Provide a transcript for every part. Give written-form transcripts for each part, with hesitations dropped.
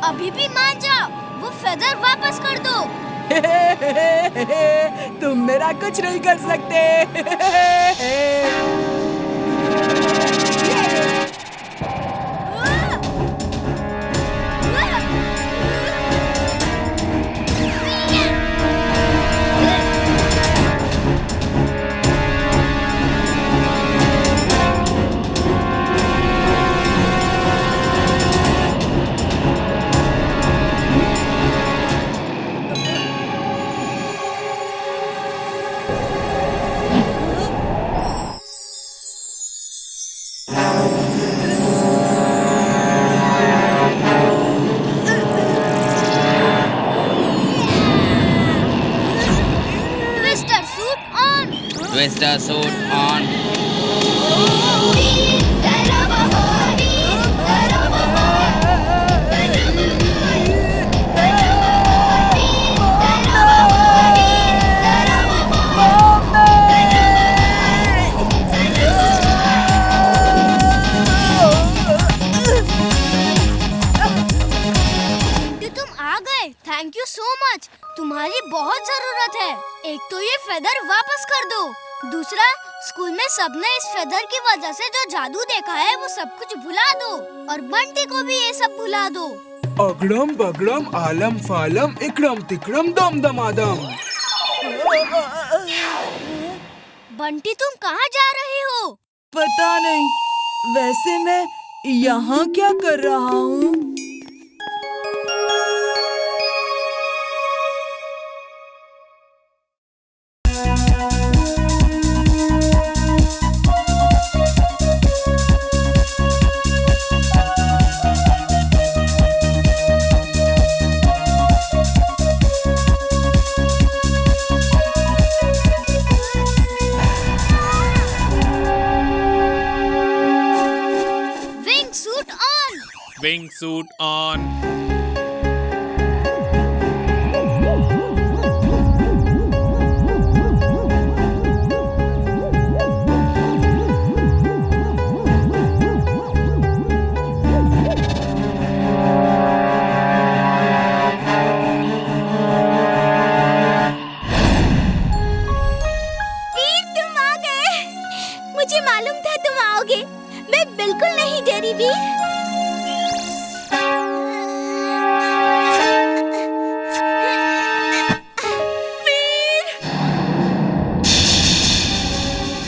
अभी भी मान जाओ, वो फेदर वापस कर दो। तुम मेरा कुछ नहीं कर सकते। Twister suit on. Twister suit on. तुम आ गए, थैंक यू सो मच। तुम्हारी बहुत जरूरत है। एक तो ये फेदर वापस कर दो, दूसरा स्कूल में सबने इस फेदर की वजह से जो जादू देखा है वो सब कुछ भुला दो, और बंटी को भी ये सब भुला दो। अगड़म बगड़म आलम फालम इकड़म तिकड़म दम दमादम। बंटी तुम कहाँ जा रहे हो? पता नहीं, वैसे मैं यहाँ क्या कर रहा हूँ? Wingsuit on. Wingsuit on. Veer तुम आ गए। मुझे मालूम था तुम आओगे। मैं बिल्कुल नहीं डरी वीर।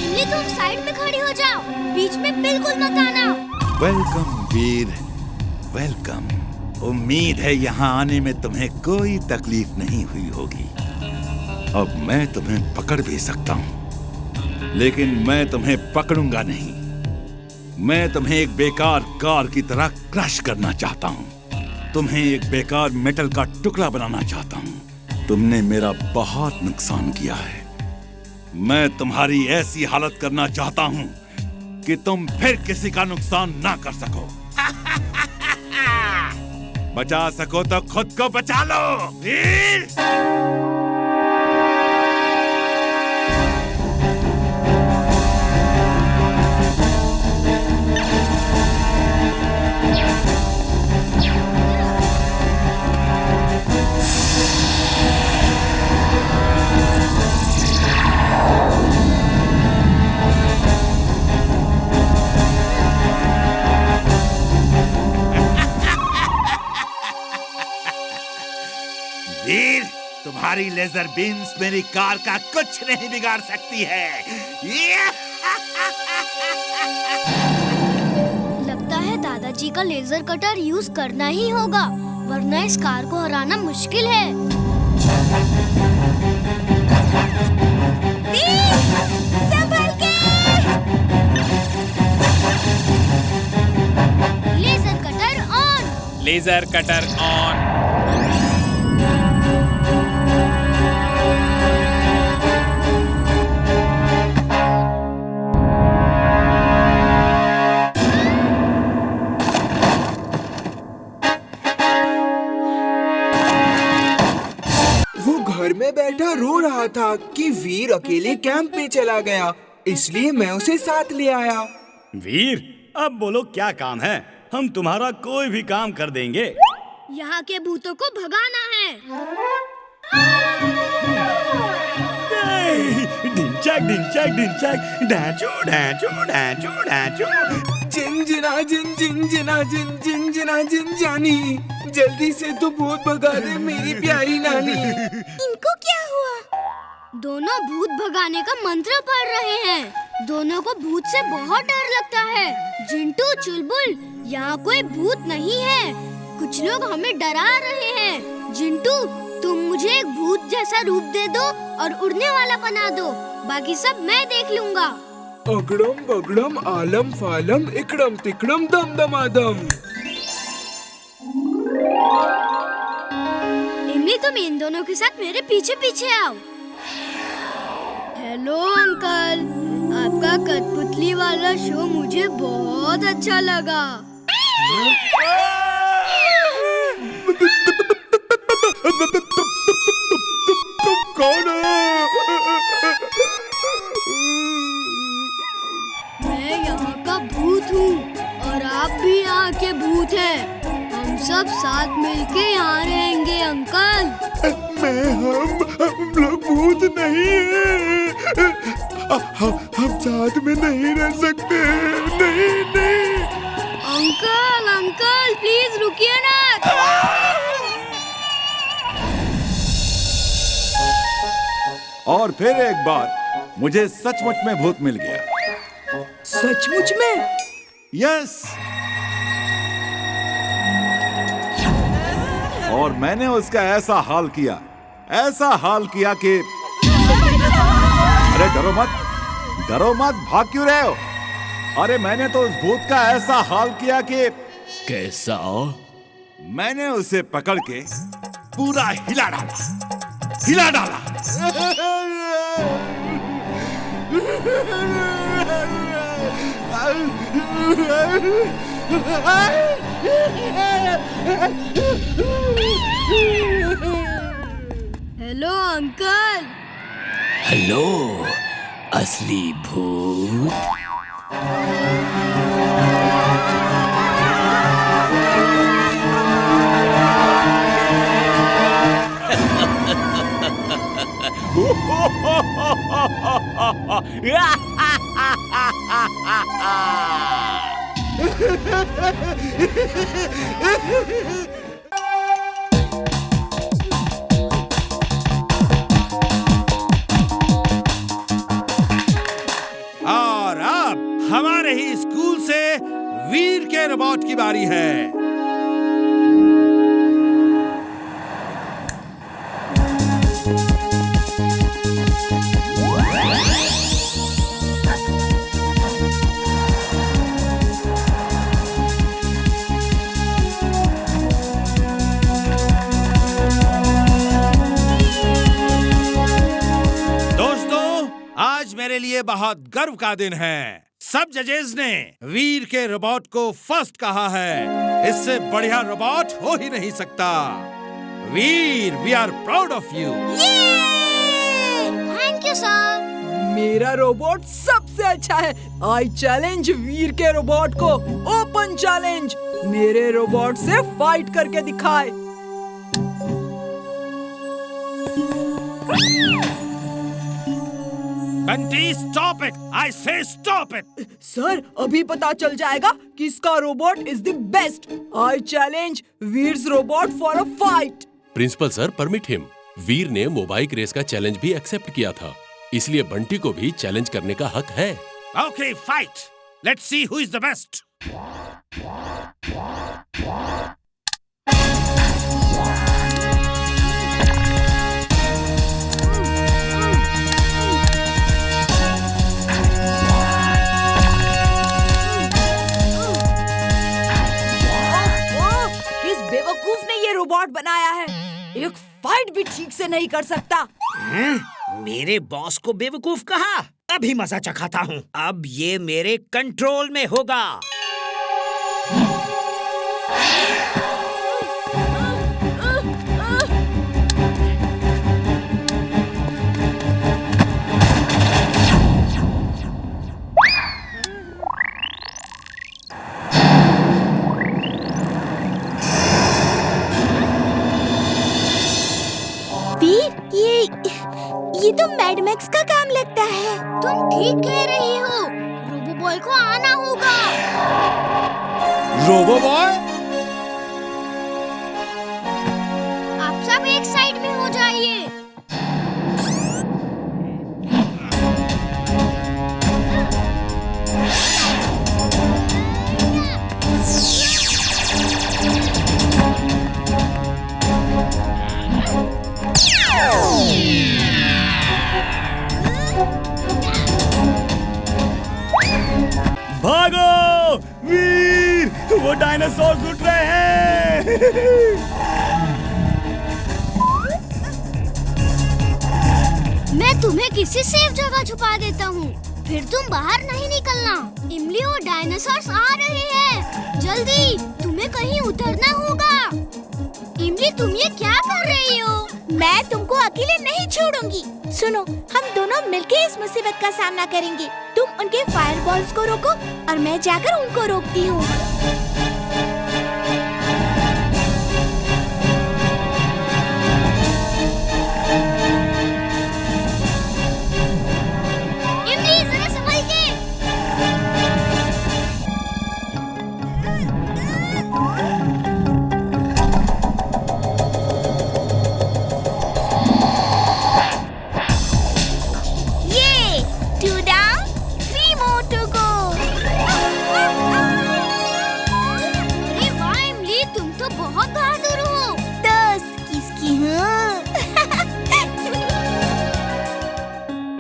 इमली तुम साइड में खड़ी हो जाओ, बीच में बिल्कुल मत आना। वेलकम वीर, वेलकम। उम्मीद है यहाँ आने में तुम्हें कोई तकलीफ नहीं हुई होगी। अब मैं तुम्हें पकड़ भी सकता हूँ, लेकिन मैं तुम्हें पकड़ूंगा नहीं। मैं तुम्हें एक बेकार कार की तरह क्रश करना चाहता हूँ। तुम्हें एक बेकार मेटल का टुकड़ा बनाना चाहता हूँ। तुमने मेरा बहुत नुकसान किया है। मैं तुम्हारी ऐसी हालत करना चाहता हूँ कि तुम फिर किसी का नुकसान ना कर सको। बचा सको तो खुद को बचा लो वीर। वीर, तुम्हारी लेजर बीम्स मेरी कार का कुछ नहीं बिगाड़ सकती है। लगता है दादाजी का लेजर कटर यूज करना ही होगा, वरना इस कार को हराना मुश्किल है। वीर, संभल के! Laser cutter on. Laser cutter on. वो घर में बैठा रो रहा था कि वीर अकेले कैंप में चला गया, इसलिए मैं उसे साथ ले आया। वीर, अब बोलो क्या काम है? हम तुम्हारा कोई भी काम कर देंगे। यहाँ के भूतों को भगाना है। ढिंचैक ढिंचैक ढिंचैक डांचो डांचो डांचो डांचो। जिंजिना जिन जिंजिना जिन जिंजिना जिन जानी, जल्दी से तो भूत भगा दे मेरी प्यारी नानी। इनको क्या हुआ? दोनों भूत भगाने का मंत्र पढ़ रहे हैं। दोनों को भूत से बहुत डर लगता है। जिंटू, चुलबुल, यहाँ कोई भूत नहीं है। कुछ लोग हमें डरा रहे हैं। जिंटू, तुम मुझे एक भूत जैसा रूप दे दो और उड़ने वाला बना दो। बाकी सब मैं देख लूँगा। अगड़म बगड़म आलम फालम इकड़म तिकड़म दम दमादम। इमली, तुम इन दोनों के साथ मेरे पीछे पीछे आओ। हेलो अंकल, आपका कठपुतली वाला शो मुझे बहुत अच्छा लगा। तुम कौन हो? मैं यहाँ का भूत हूँ और आप भी यहाँ के भूत हैं। हम सब साथ मिलके यहाँ रहेंगे अंकल। हम लोग भूत नहीं हैं। हम साथ में नहीं रह सकते। नहीं नहीं। अंकल अंकल प्लीज रुकिए ना। और फिर एक बार मुझे सचमुच में भूत मिल गया। सचमुच में? यस। और मैंने उसका ऐसा हाल किया कि अरे डरो मत, भाग क्यों रहे हो? अरे मैंने तो उस भूत का ऐसा हाल किया कि कैसा? मैंने उसे पकड़ के पूरा हिला डाला। Hello uncle. हेलो असली भूत। और अब हमारे ही स्कूल से वीर के रोबोट की बारी है। आज मेरे लिए बहुत गर्व का दिन है। सब जजेस ने वीर के रोबोट को फर्स्ट कहा है। इससे बढ़िया रोबोट हो ही नहीं सकता। Veer, we are proud of you. Thank you sir. मेरा रोबोट सबसे अच्छा है। आई चैलेंज वीर के रोबोट को। Open challenge. मेरे रोबोट से फाइट करके दिखाए। Bunty, stop it! आई से स्टॉप इट! सर, अभी पता चल जाएगा किसका robot is the best. I challenge Veer's robot for a fight. Principal sir, permit him. Veer ने मोबाइक रेस का चैलेंज भी एक्सेप्ट किया था, इसलिए बंटी को भी चैलेंज करने का हक है। Okay, fight. Let's see who is the best. बेवकूफ ने ये रोबोट बनाया है। एक फाइट भी ठीक से नहीं कर सकता। मेरे बॉस को बेवकूफ कहा? अभी मजा चखाता हूँ। अब ये मेरे कंट्रोल में होगा। ये तो मैड मैक्स का काम लगता है। तुम ठीक कह रही हो, रोबो बॉय को आना होगा। रोबो बॉय, आप सब एक साइड में हो जाइए। भागो वीर, वो डायनासोर उठ रहे हैं। मैं तुम्हें किसी सेफ जगह छुपा देता हूँ, फिर तुम बाहर नहीं निकलना। इमली और डायनासोर्स आ रहे हैं, जल्दी तुम्हें कहीं उतरना होगा। इमली तुम ये क्या कर रही हो? मैं तुमको अकेले नहीं छोड़ूंगी। सुनो, हम दोनों मिलके इस मुसीबत का सामना करेंगे। तुम उनके फायरबॉल्स को रोको और मैं जाकर उनको रोकती हूँ। इमली जरा संभल के। ये 2 down, 3 more to go। अरे वाह इमली, तुम तो बहुत बहादुर हो। दोस्त किसकी हूँ?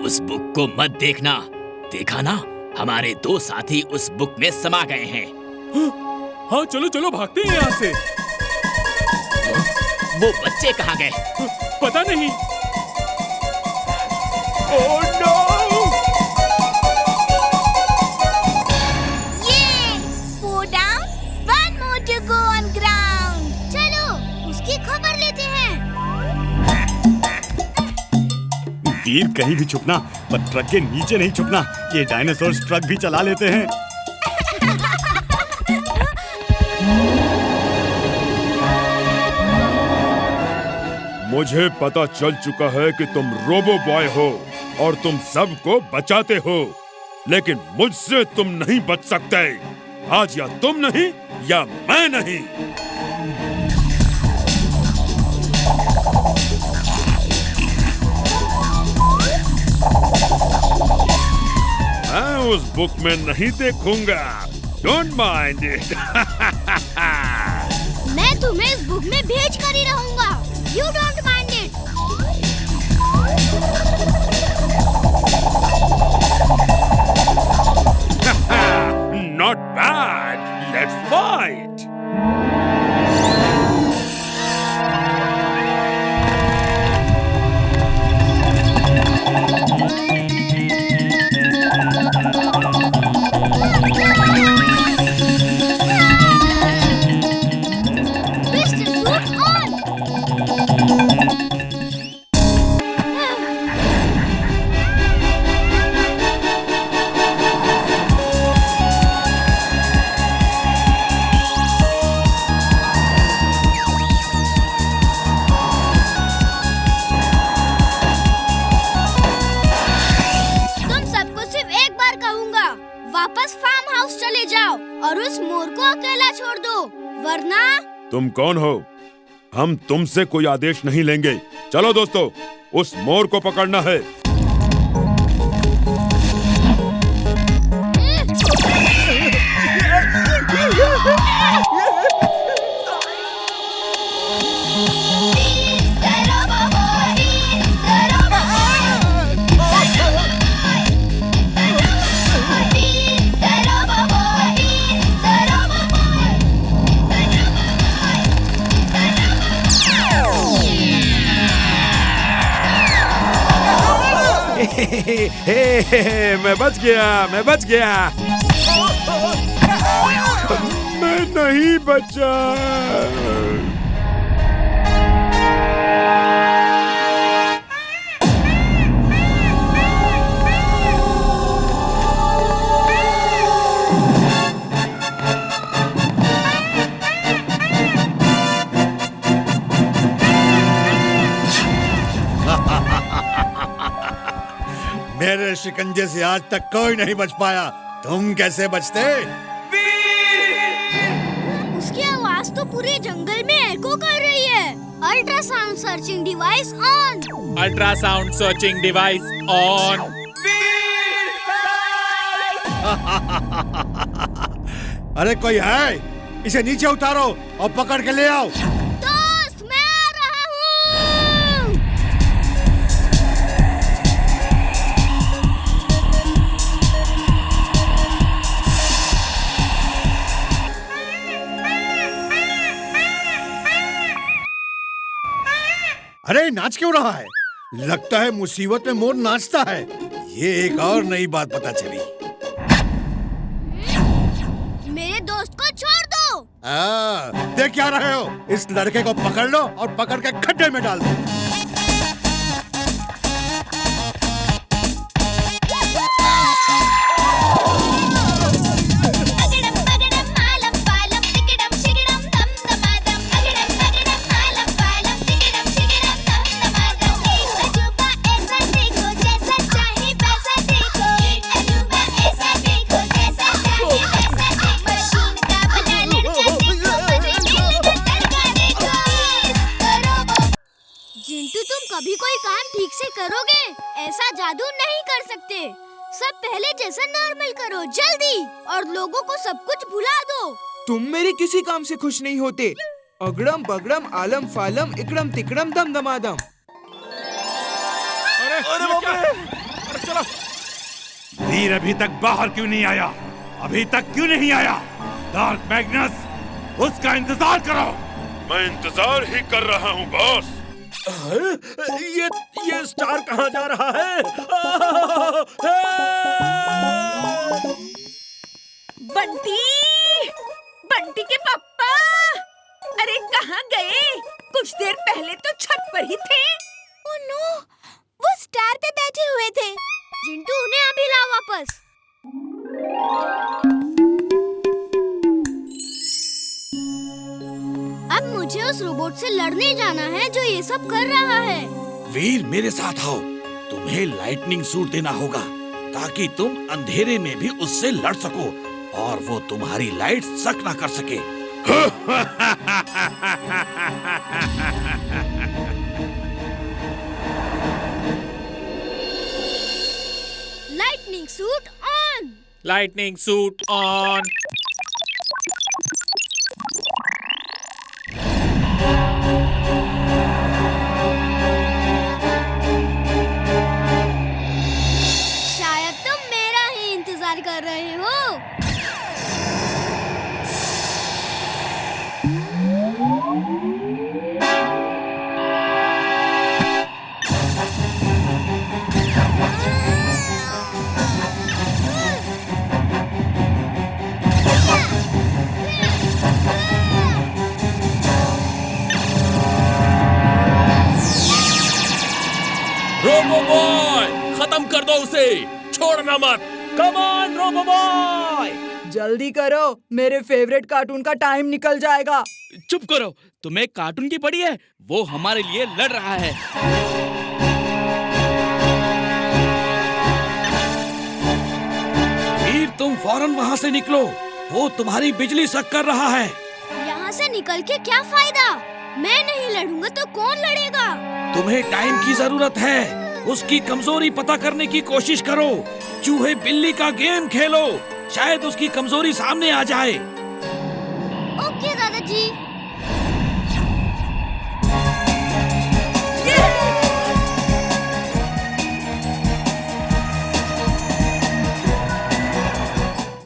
उस बुक को मत देखना, देखा ना, हमारे 2 साथी उस बुक में समा गए हैं। हाँ चलो चलो भागते हैं यहाँ से। वो बच्चे कहाँ गए? पता नहीं। Oh no! ये 4 down, 1 more to go on ground। चलो उसकी खबर लेते हैं। वीर कहीं भी छुपना, पर ट्रक के नीचे नहीं छुपना। ये डायनासोर ट्रक भी चला लेते हैं। मुझे पता चल चुका है कि तुम रोबो बॉय हो और तुम सबको बचाते हो, लेकिन मुझसे तुम नहीं बच सकते। आज या तुम नहीं या मैं नहीं। मैं उस बुक में नहीं देखूंगा। Don't mind it. मैं तुम्हें इस बुक में भेज कर ही रहूंगा। You don't mind it. Not bad. Let's fight. Mr. Suit on. तुम सबको सिर्फ एक बार कहूँगा, वापस फार्म हाउस चले जाओ और उस मोर को अकेला छोड़ दो, वरना। तुम कौन हो? हम तुमसे कोई आदेश नहीं लेंगे। चलो दोस्तों, उस मोर को पकड़ना है। मैं बच गया, मैं बच गया। मैं नहीं बचा। मेरे शिकंजे से आज तक कोई नहीं बच पाया, तुम कैसे बचते? उसकी आवाज तो पूरे जंगल में एको कर रही है। Ultrasound searching device on. Ultrasound searching device on. अरे कोई है? इसे नीचे उतारो और पकड़ के ले आओ। दोस्त, मैं आ रहा हूँ। अरे नाच क्यों रहा है? लगता है मुसीबत में मोर नाचता है। ये एक और नई बात पता चली। मेरे दोस्त को छोड़ दो। देख क्या रहे हो? इस लड़के को पकड़ लो और पकड़ के खड्डे में डाल दो। कभी कोई काम ठीक से करोगे? ऐसा जादू नहीं कर सकते। सब पहले जैसा नॉर्मल करो जल्दी, और लोगों को सब कुछ भुला दो। तुम मेरे किसी काम से खुश नहीं होते। अगड़म बगड़म आलम फालम इकड़म तिकड़म दम दमादम। अरे बाप रे! अरे चलो। वीर अभी तक बाहर क्यों नहीं आया? अभी तक क्यों नहीं आया? डार्क मैग्नस, उसका इंतजार करो। मैं इंतजार ही कर रहा हूँ बॉस। ये स्टार कहाँ जा रहा है? बंटी, बंटी के पापा, अरे कहाँ गए? कुछ देर पहले तो छत पर ही थे। ओह नो, वो स्टार पे बैठे हुए थे। जिंटू, उन्हें अभी ला वापस। अब मुझे उस रोबोट से लड़ने जाना है जो ये सब कर रहा है। वीर, मेरे साथ आओ। तुम्हें लाइटनिंग सूट देना होगा ताकि तुम अंधेरे में भी उससे लड़ सको और वो तुम्हारी लाइट सक ना कर सके। Lightning suit on. Lightning suit on. शायद तुम मेरा ही इंतजार कर रहे हो। रोबो बॉय, खत्म कर दो उसे, छोड़ना मत। कम ऑन रोबो बॉय, जल्दी करो, मेरे फेवरेट कार्टून का टाइम निकल जाएगा। चुप करो, तुम्हें कार्टून की पड़ी है? वो हमारे लिए लड़ रहा है। वीर, तुम फौरन वहाँ से निकलो, वो तुम्हारी बिजली सक कर रहा है। यहाँ से निकल के क्या फायदा? मैं नहीं लड़ूंगा तो कौन लड़ेगा? तुम्हें टाइम की जरूरत है। उसकी कमजोरी पता करने की कोशिश करो। चूहे बिल्ली का गेम खेलो, शायद उसकी कमजोरी सामने आ जाए। ओके दादाजी।